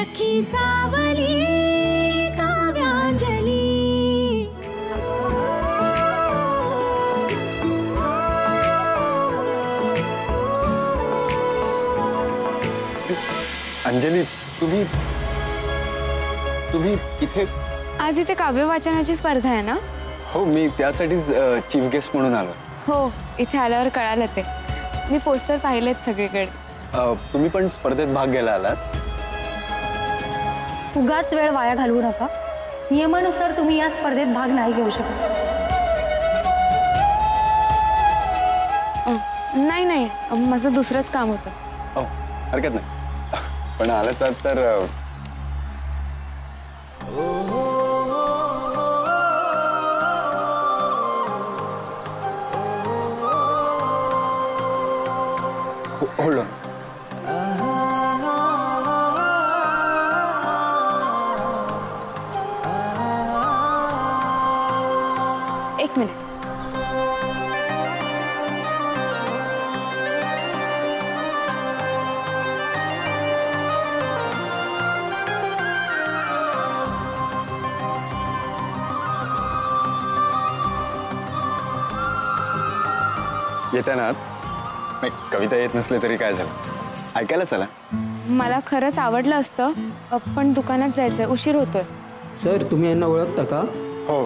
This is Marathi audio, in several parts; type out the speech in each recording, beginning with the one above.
सखी सावली काव्यांजली। अंजली, तुम्ही इथे? आज इथे काव्य वाचनाची स्पर्धा आहे ना? हो, मी त्यासाठीच चीफ गेस्ट म्हणून आलो। हो, इथे आल्यावर कळालं ते। मी पोस्टर पाहिलेत सगळीकडे। तुम्ही पण स्पर्धेत भाग घ्यायला आलात? उगाच वेळ वाया घालवू नका। नियमानुसार तुम्ही या स्पर्धेत भाग नाही घेऊ शकत। नाही, माझं दुसरंच काम होतं। हरकत नाही, पण आलाच तर होल्ड ऑन। एक मिनिट। येते ना? नाही, कविता येत नसले तरी काय झालं, ऐकायला चला। मला खरंच आवडलं असतं, पण दुकानात जायचंय, उशीर होतोय। सर, तुम्ही यांना ओळखता का? हो,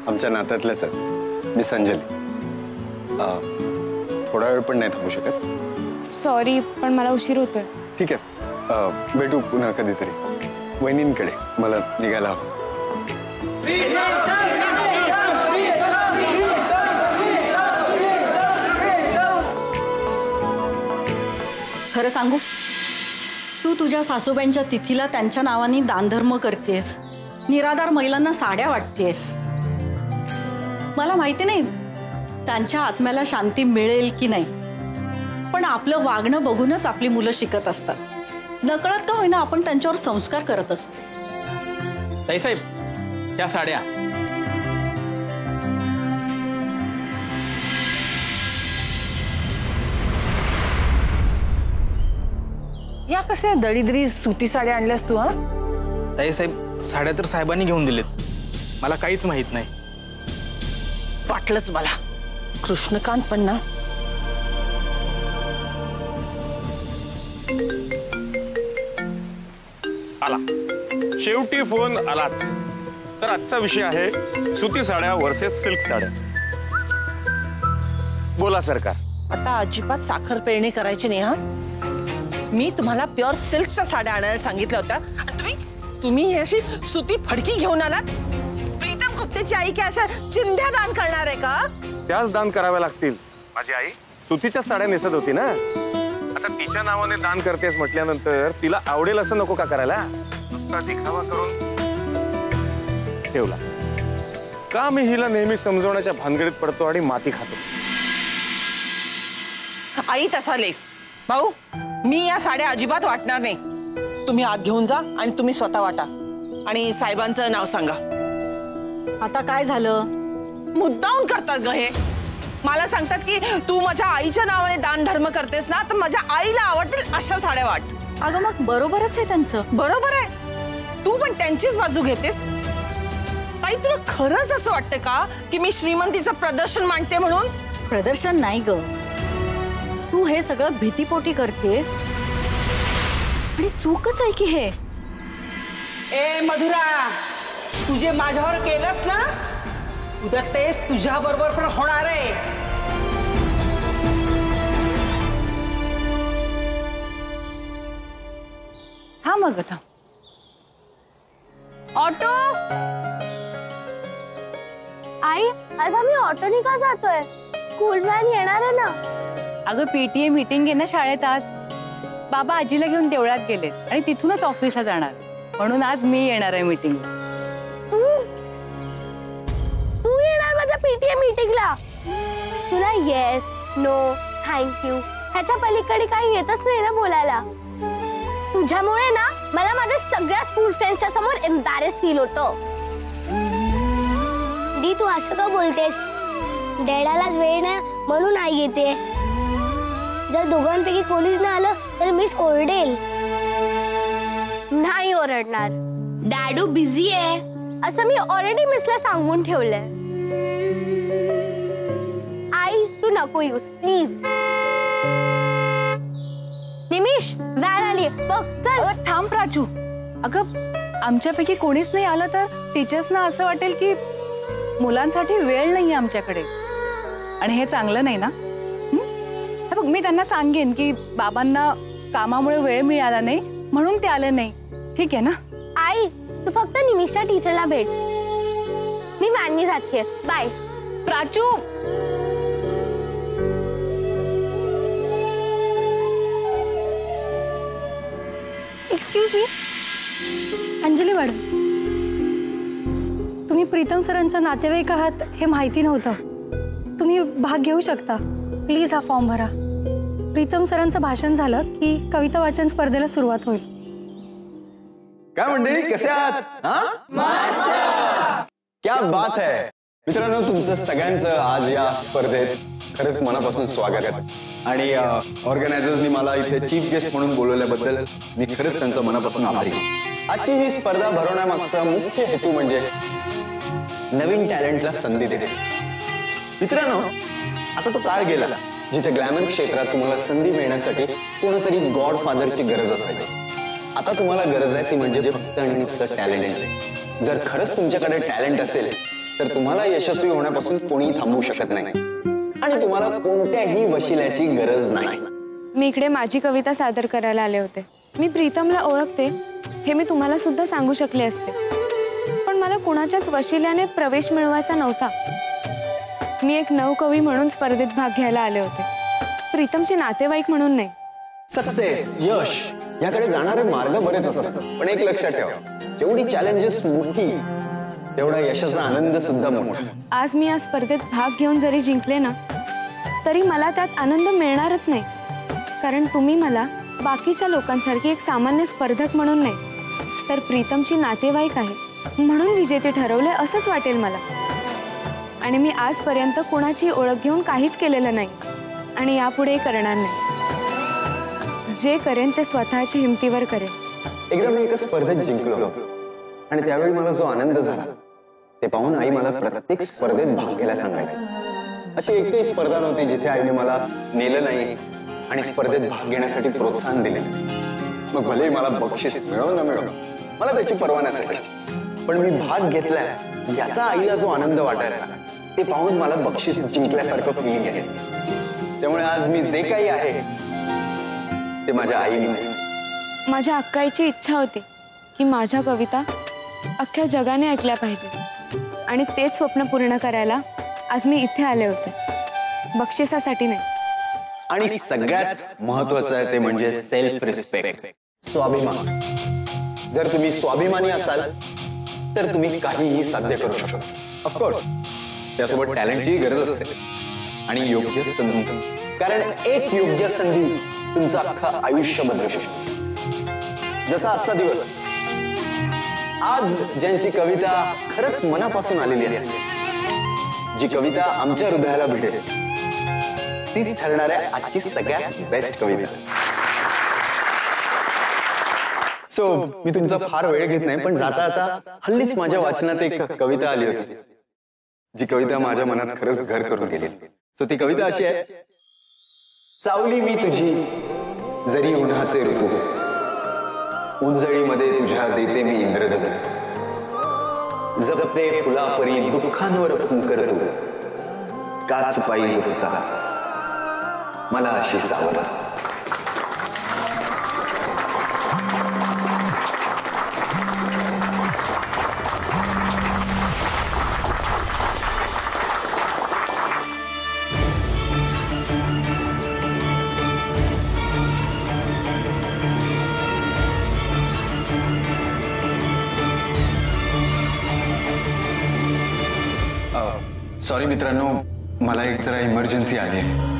आमच्या नात्यातलेच आहेत, मिस अंजली। थोडा वेळ पण नाही थांबू शकत? सॉरी, पण मला उशीर होतोय। ठीक आहे, भेटू पुन्हा कधीतरी। वहिनींकडे मला निघायला हवं। खरं सांगू, तू तुझ्या सासूबाईंच्या तिथीला त्यांच्या नावाने दानधर्म करतेस, निराधार महिलांना साड्या वाटतेस। मला माहिती नाही त्यांच्या आत्म्याला शांती मिळेल की नाही, पण आपलं वागणं बघूनच आपली मुलं शिकत असतात। नकळत का होईना आपण त्यांच्यावर संस्कार करत असतो। ताईसाहेब, या साड्या या कशा दळीद्री सुती साड्या आणल्यास तू? ताईसाहेब, साड्या तर साहेबांनी घेऊन दिलेत, मला काहीच माहित नाही। वाटलंच मला, कृष्णकांत पण ना। आला, शेवटी फोन आलाच। तर आजचा विषय आहे सुती साड्या वर्सेस सिल्क साड्या। बोला सरकार। आता अजिबात साखर पेरणी करायची नाही हा। मी तुम्हाला प्युअर सिल्कच्या साड्या आणायला सांगितल्या होत्या आणि तुम्ही अशी सुती फडकी घेऊन आलात। प्रीतम गुप्तेची आई काय अशा चिंध्या दान करणार आहे का? त्याच दान कराव्या लागतील। माझी आई सुतीच्या साड्या नेसत होती ना, आता तिच्या नावाने दान करतेस म्हटल्यानंतर तिला आवडेल असं नको का करायला? नुसता दिखावा करून ठेवला का मी हिला नेहमी समजवण्याच्या भानगडीत पडतो आणि माती खातो। आई तसा लेख भाऊ, मी या साड्या अजिबात वाटणार नाही। तुम्ही आत घेऊन जा आणि तुम्ही स्वतः वाटा आणि साहेबांचं नाव सांगा। आता काय झालं? मुद्दाम करतात ग हे। मला सांगतात की तू माझ्या आईच्या नावाने दान धर्म करतेस ना, तर माझ्या आईला आवडतील अशा साड्या वाट। अगं मग बरोबरच आहे त्यांचं। बरोबर आहे, तू पण त्यांचीच बाजू घेतेस। ताई, तुला खरंच असं वाटतं का की मी श्रीमंतीचं प्रदर्शन मांडते म्हणून? प्रदर्शन नाही ग, तू हे सगळं भीतीपोटी करतेस आणि चूकच आहे की हे। ए मधुरा, तुझे माझ्यावर केलंस ना, उद्या तेच तुझ्या बरोबर पण होणार आहे। हा मग आता ऑटो। आई, आज आम्ही ऑटोने का जातोय? स्कूल व्हॅन येणार आहे ना? अगं पीटीए मीटिंग आहे ना शाळेत आज। बाबा आजीला घेऊन देवळात गेलेत आणि तिथूनच ऑफिसला जाणार, म्हणून आज मी येणार आहे मीटिंग। तू येणार माझ्या पीटीए मीटिंगला? तुला येस, नो, थँक्यू ह्याच्या पलीकडे काही येतच नाही ना बोलायला। तुझ्यामुळे ना मला माझ्या सगळ्या स्कूल फ्रेंड्सच्या समोर एम्बॅरेस फील होतं। दी, तू असं का बोलतेस? डॅडालाच वेळ नाही म्हणून आई येते। जर दोघांपैकी कोणीच नाही आलं तर मिस ओरडेल। ओरडणार. डॅडू बिझी आहे असं मी ऑलरेडी मिसला सांगून ठेवलंय. आई तू नको येऊस प्लीज. निमिष व्हॅन आली बघ चल. थांब प्राचू. अगं आमच्यापैकी कोणीच नाही आलं तर टीचर्सना असं वाटेल की मुलांसाठी वेळ नाहीये आमच्याकडे, आणि हे चांगलं नाही ना. बघ मी त्यांना सांगेन की बाबांना कामामुळे वेळ मिळाला नाही म्हणून ते आले नाही. ठीक आहे ना. आई तू फक्त निमिषच्या टीचरला भेट. मी व्हॅननी जाते. Bye. Prachu. Excuse me. Anjali madam, तुम्ही प्रीतम सरांच्या नातेवाईक आहात हे माहिती नव्हतं. तुम्ही भाग घेऊ शकता. प्लीज हा फॉर्म भरा. प्रीतम सरांचं भाषण झालं की कविता वाचन स्पर्धेला सुरुवात होईल. काय मंडळी कसे आहात? क्या बात है मित्रांनो, तुमचं सगळ्यांचं आज या स्पर्धेत खरंच मनापासून स्वागत आहे. आणि ऑर्गनायझर्सनी मला इथे चीफ गेस्ट म्हणून बोलवल्याबद्दल मी खरंच त्यांचं मनापासून आभारी आहे. आजची ही स्पर्धा भरवण्यामागचा मुख्य हेतू म्हणजे नवीन टॅलेंटला संधी देणे. मित्रांनो, आता तो काळ गेला जिथे ग्लॅमर क्षेत्रात तुम्हाला संधी मिळण्यासाठी कोणतरी गॉडफादरची गरज असायची. आता तुम्हाला गरज आहे ती म्हणजे फक्त आणि फक्त टॅलेंटची. जर खरंच तुमच्याकडे टॅलेंट असेल तर तुम्हाला यशस्वी होण्यापासून कोणी थांबवू शकत नाही आणि तुम्हाला कोणत्याही वशिल्याची गरज नाही. मी इकडे माझी कविता सादर करायला आले होते. मी प्रीतमला ओळखते हे मी तुम्हाला सुद्धा सांगू शकले असते, पण मला कुणाच्याच वशिल्याने प्रवेश मिळवायचा नव्हता. मी एक नवकवी म्हणून स्पर्धेत भाग घ्यायला आले होते, प्रीतमचे नातेवाईक म्हणून नाही. सक्सेस, यश याकडे जाणारे मार्ग बरेच असतात, पण एक लक्षात ठेवा, जेवढी चॅलेंजेस मोठी तेवढा यशाचा आनंद सुद्धा मोठा. आज मी या स्पर्धेत भाग घेऊन जरी जिंकले ना तरी मला त्यात आनंद मिळणारच नाही, कारण तुम्ही मला बाकीच्या लोकांसारखी एक सामान्य स्पर्धक म्हणून नाही तर प्रीतमची नातेवाईक आहे म्हणून विजेते ठरवले असंच वाटेल मला. आणि मी आजपर्यंत कोणाची ओळख घेऊन काहीच केलेलं नाही आणि यापुढे करणार नाही. जे करेन ते स्वतःच्या हिमतीवर करेन. एकदा मी एका स्पर्धेत जिंकलो होतो आणि त्यावेळी मला जो आनंद झाला ते पाहून आई मला प्रत्येक स्पर्धेत भाग घ्यायला सांगायची. अशी एकही स्पर्धा नव्हती जिथे आईने मला नेलं नाही आणि स्पर्धेत भाग घेण्यासाठी प्रोत्साहन दिले. मग भले मला बक्षीस मिळो न मिळो मला त्याची पर्वा नसायची, पण मी भाग घेतलाय याचा आईला जो आनंद वाटायचा ते पाहून मला बक्षीस जिंकल्यासारखं फील घ्यायचं. त्यामुळे आज मी जे काही आहे ते माझ्या आईमुळे. माझ्या अक्काईची इच्छा होती की माझ्या कविता अख्ख्या जगाने ऐकल्या पाहिजे आणि तेच स्वप्न पूर्ण करायला आज मी इथे आले होते, बक्षिसासाठी नाही. आणि सगळ्यात महत्वाचं आहे ते म्हणजे सेल्फ रिस्पेक्ट, स्वाभिमान. जर तुम्ही स्वाभिमानी असाल तर तुम्ही काहीही साध्य करू शकता. ऑफकोर्स त्यासोबत टॅलेंटची गरज असते आणि योग्य संधी, कारण एक योग्य संधी तुमचं अख्खं आयुष्य बदलू शकते. जसा आजचा दिवस, आज ज्यांची कविता खरंच मनापासून आलेली असते, जी कविता आमच्या हृदयाला भिडेल, तीच ठरणार आहे आजची सगळ्यात बेस्ट कविता. सो मी तुमचा फार वेळ घेत नाही, पण जाता आता हल्लीच माझ्या वाचनात एक कविता आली होती जी कविता माझ्या मनात खरंच घर करून गेली. सो ती कविता अशी आहे. सावली मी तुझी जरी उन्हाचे ऋतू, उंजळीमध्ये तुझ्या देते मी इंद्रधन, जपते फुलापरी दुःखांवर फुंकर तू, काच पायी होता मला अशी सावला. सॉरी मित्रांनो, मला एक जरा इमर्जन्सी आली आहे,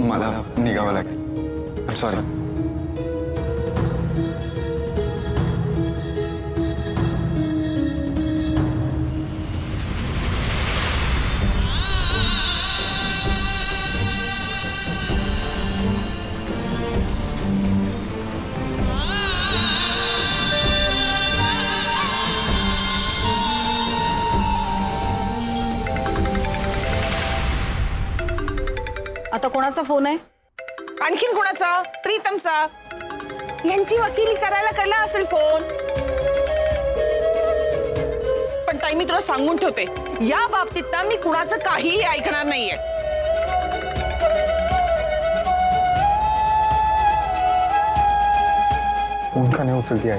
मला निघावं लागेल. I sorry. कोणाचा फोन आहे? आणखीन कोणाचा? प्रीतमचा. यांची वकिली करायला केला असेल फोन. पण ताई मी तुला सांगून ठेवते, या बाबतीत ना मी कुणाचं काहीही ऐकणार नाहीये. फोन का नाही उचलती आई?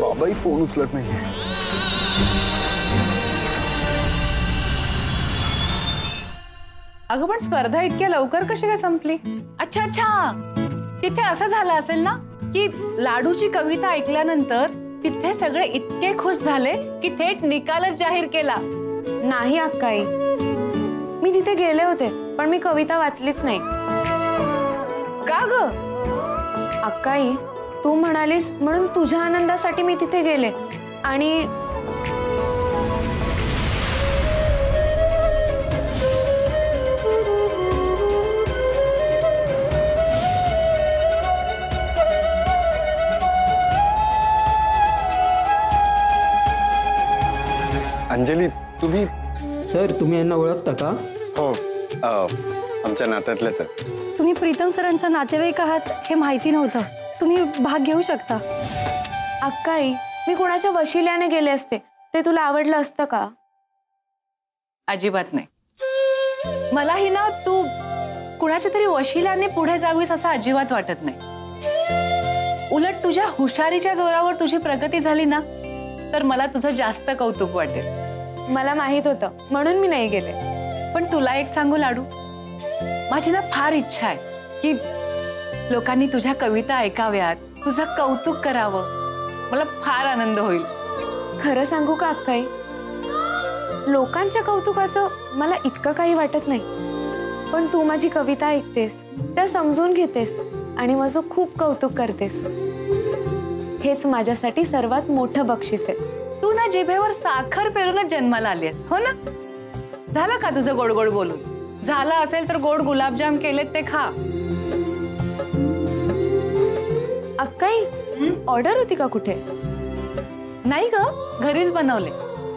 बाबाही फोन उचलत नाहीये. अगं पण स्पर्धा इतक्या लवकर कशी काय संपली? अच्छा अच्छा, तिथे असं झालं असेल ना की लाडूची कविता ऐकल्यानंतर तिथे सगळे इतके खुश झाले की थेट निकालच जाहीर केला. नाही अक्काई, मी तिथे गेले होते पण मी कविता वाचलीच नाही. का ग? अक्काई, तू म्हणालीस म्हणून तुझ्या आनंदासाठी मी तिथे गेले. आणि अंजली, तुम्ही? सर तुम्ही यांना ओळखता का? हो, आमच्या नात्यातलेच आहे. तुम्ही प्रीतम सरांच्या नातेवाईक आहात हे माहिती नव्हतं. तुम्ही भाग घेऊ शकता. अक्काई, मी कुणाच्या वशिल्याने गेले असते, ते तुला आवडलं असतं का? अजिबात नाही. मलाही ना तू कुणाच्या तरी वशिल्याने पुढे जावीस असं अजिबात वाटत नाही. उलट तुझ्या हुशारीच्या जोरावर तुझी प्रगती झाली ना तर मला तुझं जास्त कौतुक वाटेल. मला माहित होतं म्हणून मी नाही गेले. पण तुला एक सांगू लाडू, माझी ना फार इच्छा आहे की लोकांनी तुझ्या कविता ऐकाव्यात, तुझं कौतुक करावं. मला फार आनंद होईल. खरं सांगू का अक्काई, लोकांच्या कौतुकाचं मला इतकं काही वाटत नाही. पण तू माझी कविता ऐकतेस, त्या समजून घेतेस आणि माझं खूप कौतुक करतेस. हेच माझ्यासाठी सर्वात मोठं बक्षीस आहे. तू ना जिभेवर साखर पेरूनच जन्माला आलीस, हो ना? झालं का तुझं गोड गोड बोलून? झालं असेल तर गोड गुलाबजाम केलेत ते खा. अक्काई, ऑर्डर होती का कुठे? नाही ग, घरीच बनवले.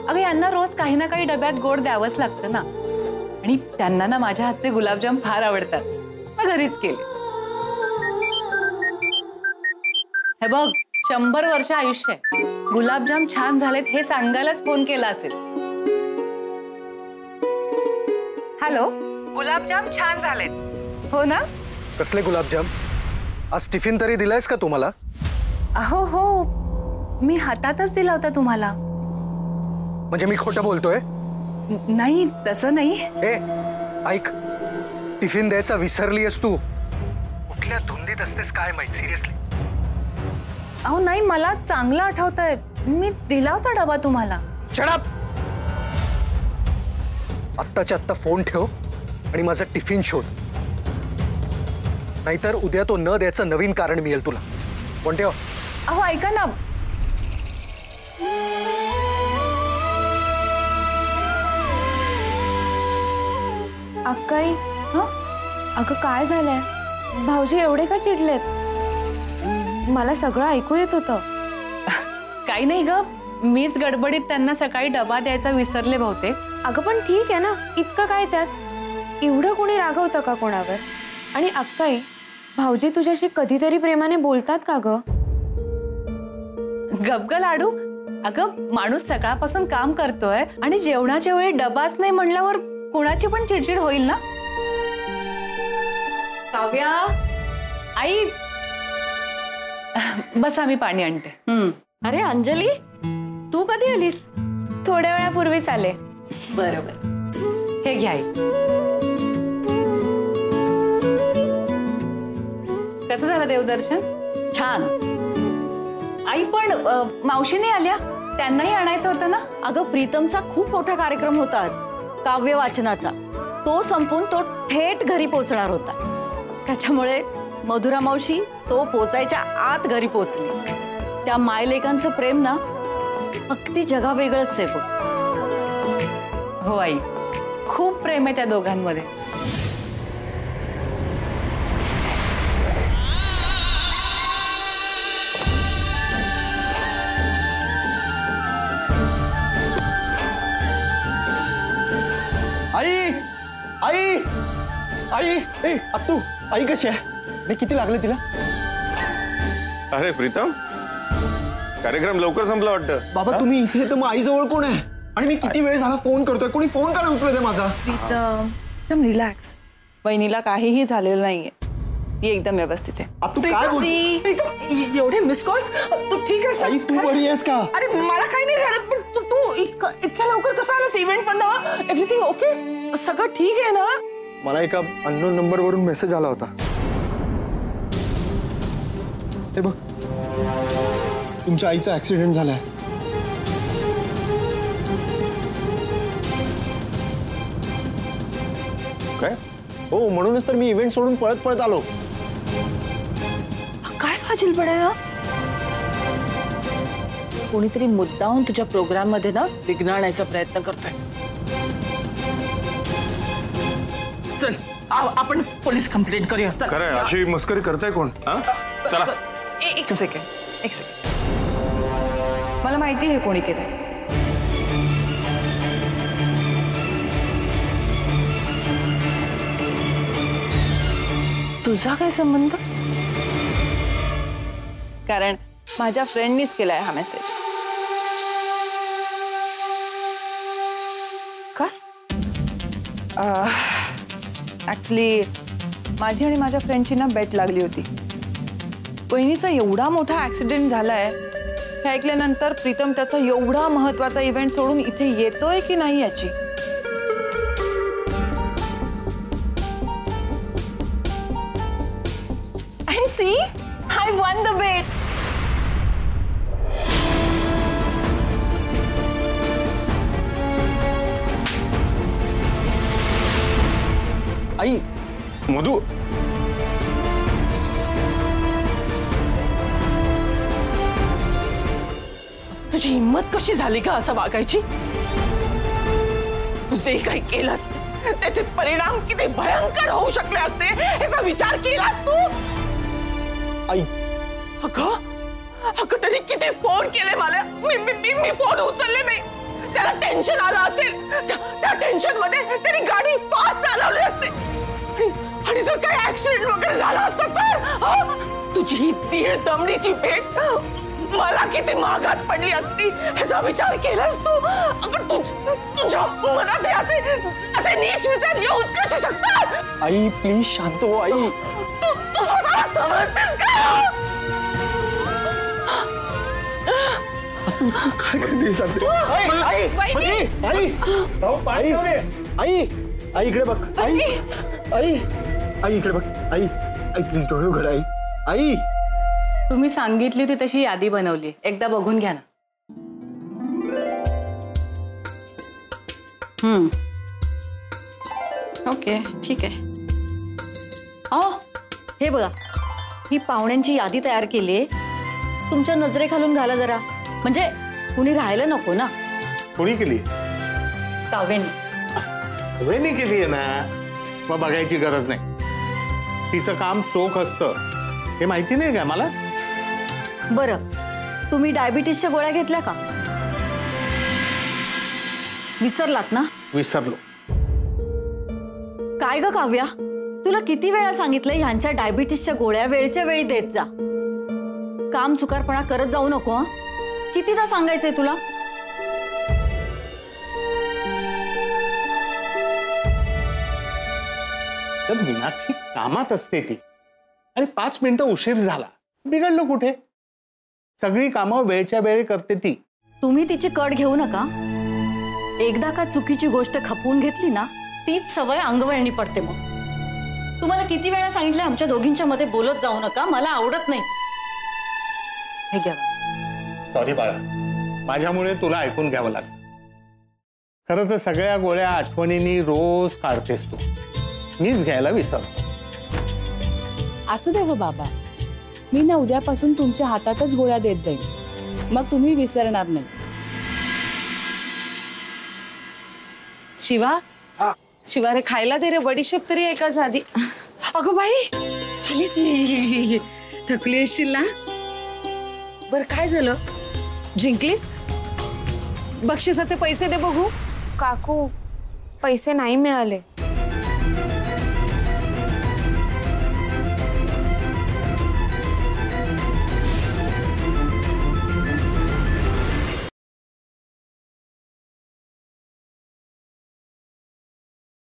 अगं यांना रोज काही ना काही डब्यात गोड द्यावंच लागतं ना, आणि त्यांना ना माझ्या हातचे गुलाबजाम फार आवडतात. मग घरीच केले. हे बघ, 100 वर्ष आयुष्य आहे. गुलाबजाम छान झालेत हे सांगायलाच फोन केला असेल. हॅलो, गुलाबजाम छान झालेत, हो ना? कसले गुलाबजाम? आज टिफिन तरी दिलायस का तुम्हाला? हो हो, मी हातातच दिला होता तुम्हाला. म्हणजे मी खोटं बोलतोय? नाही, तसं नाही. ए ऐक, टिफिन द्यायचा विसरलीयस तू. कुठल्या धुंदीत असतेस काय माहित. सिरियसली? अहो नाही, मला चांगलं आठवतंय, मी दिला होता डबा तुम्हाला. Shut up! आत्ताच्या आत्ता फोन ठेव आणि माझा टिफिन शोध, नाहीतर उद्या तो न द्यायचं नवीन कारण मिळेल तुला. फोन ठेव. अहो ऐका ना. अक्काई, अगं काय झालंय? भाऊजी एवढे का चिडलेत? मला सगळं ऐकू येत होतं. काही नाही ग, मीच गडबडीत त्यांना सकाळी डबा द्यायचा विसरले बहुतेक. अगं पण ठीक आहे ना, इतकं काय त्यात? एवढं कोणी रागवतं का कोणावर? आणि अक्काई, भाऊजी तुझ्याशी कधीतरी प्रेमाने बोलतात का ग? गबग लाडू, अगं माणूस सकाळपासून काम करतोय आणि जेवणाच्या वेळी डबाच नाही म्हणल्यावर कोणाची पण चिडचिड होईल ना. काव्या, आई बस, आम्ही पाणी आणते. अरे अंजली, तू कधी आलीस? थोड्या वेळापूर्वीच आले. बरोबर, हे घ्या आई. कसं झालं देवदर्शन? छान. आई पण मावशीने आल्या, त्यांनाही आणायचं होतं ना. अगं प्रीतमचा खूप मोठा कार्यक्रम होता आज, काव्य वाचनाचा. तो संपून तो थेट घरी पोहोचणार होता. त्याच्यामुळे मधुरा मावशी तो पोचायच्या आत घरी पोहोचली. त्या मायलेकांचं प्रेम ना अगदी जगावेगळंच आहे बघ. हो आई, खूप प्रेम आहे त्या दोघांमध्ये. आई ए अत्तू आई कशी आहे? नाही किती लागले तिला? अरे प्रीतम, कार्यक्रम लवकर संपला वाटतं. बाबा तुम्ही इथे तर मग आई जवळ कोण आहे? आणि मी किती वेळ झाला फोन करतोय, कोणी फोन का नाही उचलत आहे माझा? प्रीतम रिलॅक्स. वहिनीला काहीही झालेलं नाहीये, ती एकदम व्यवस्थित आहे. तू काय बोलते? एवढे मिस कॉल्स? तू ठीक आहेस? आई तू बरी आहेस का? अरे मला काही नाही झालं, पण तू इतक्या लवकर कसा आलास इव्हेंट पण? Everything okay? सगळं ठीक आहे ना? मला एका अननोन नंबर वरून मेसेज आला होता. हे बघ, तुमच्या आईचा ऍक्सिडेंट झालाय. काय? हो, म्हणूनच तर मी इव्हेंट सोडून पळत पळत आलो. काय फाजील पडाय? कोणीतरी मुद्दाम तुझ्या प्रोग्राम मध्ये ना विघ्न आणायचा प्रयत्न करतोय. चल आपण पोलीस कंप्लेंट करूया. खरं अशी मस्करी करताय कोण? चला. एक सेकंड. मला माहिती आहे कोणी केलं. तुझा काय संबंध? कारण माझ्या फ्रेंडनीच केलाय हा मेसेज. काय? ऍक्च्युली माझी आणि माझ्या फ्रेंडची ना बेट लागली होती. वहिनीचा एवढा मोठा ऍक्सिडेंट झालाय हे ऐकल्यानंतर प्रीतम त्याचा एवढा महत्वाचा इव्हेंट सोडून इथे येतोय की नाही याची. And see, I won the bet. आई मधु, तुझी हिम्मत कशी झाली का असं वागायची? तुझे काही केलंस त्याचे परिणाम किती भयंकर होऊ शकले असते याचा विचार केलास तू? आई अगं त्यांनी किती फोन केले मला, मी फोन उचलले नाही. त्याला टेन्शन आलं असेल, त्या टेन्शन मध्ये त्याने गाडी फास्ट चालवली असेल आणि जर काही ऍक्सिडेंट वगैरे झाला असता तर तुझी ही दीड दमडीची भेट मला किती महागात पडली असती ह्याचा विचार केलास तू? अगं तुझ्या मनात असे नीच विचार येऊच कसे शकतात? आई प्लीज शांत हो. आई तू स्वतःला समजतेस का? तू काय करतेस? आई इकडे बघ. आई इकडे बघ. आई प्लीज डोळे उघड. आई तुम्ही सांगितली होती तशी यादी बनवली, एकदा बघून घ्या ना. ओके ठीक आहे. हे बघा, ही पाहुण्यांची यादी तयार केली आहे. तुमच्या नजरेखालून घाला जरा, म्हणजे कुणी राहायला नको ना. कोणी केली? काव्याने केली आहे ना, मग बघायची गरज नाही. तिचं काम चोख असतं हे माहिती नाही का मला? बरं, तुम्ही डायबिटीसच्या गोळ्या घेतल्या का? विसरलात ना? विसरलो. काय ग काव्या, तुला किती वेळा सांगितलं ह्यांच्या डायबिटीसच्या गोळ्या वेळच्या वेळी देत जा. काम चुकारपणा करत जाऊ नको. हं? कितीदा सांगायचंय तुला? तर मीनाक्षी कामात असते ती, आणि 5 मिनिटं उशीर झाला, बिघडलं कुठे? सगळी कामं वेळच्या वेळी करते ती. तुम्ही तिची कट घेऊ नका. एकदा का चुकीची गोष्ट खपवून घेतली ना, तीच सवय अंगवळणी पडते. मग तुम्हाला किती वेळा सांगितलं आमच्या दोघींच्या मध्ये बोलत जाऊ नका, मला आवडत नाही. हे घ्या. सॉरी बाळा, माझ्यामुळे तुला ऐकून घ्यावं लागलं. खरं तर सगळ्या गोळ्या आठवणींनी रोज काढतेस तू, मीच घ्यायला विसरतो. असू दे गं बाबा, मी ना उद्यापासून तुमच्या हातातच गोळ्या देत जाईल, मग तुम्ही विसरणार नाही. शिवा रे, खायला दे रे, बडीशेप तरी एका आधी. अगं बाई, थकली असशील ना? बर, काय झालं? जिंकलीस? बक्षिसाचे पैसे दे बघू. काकू, पैसे नाही मिळाले.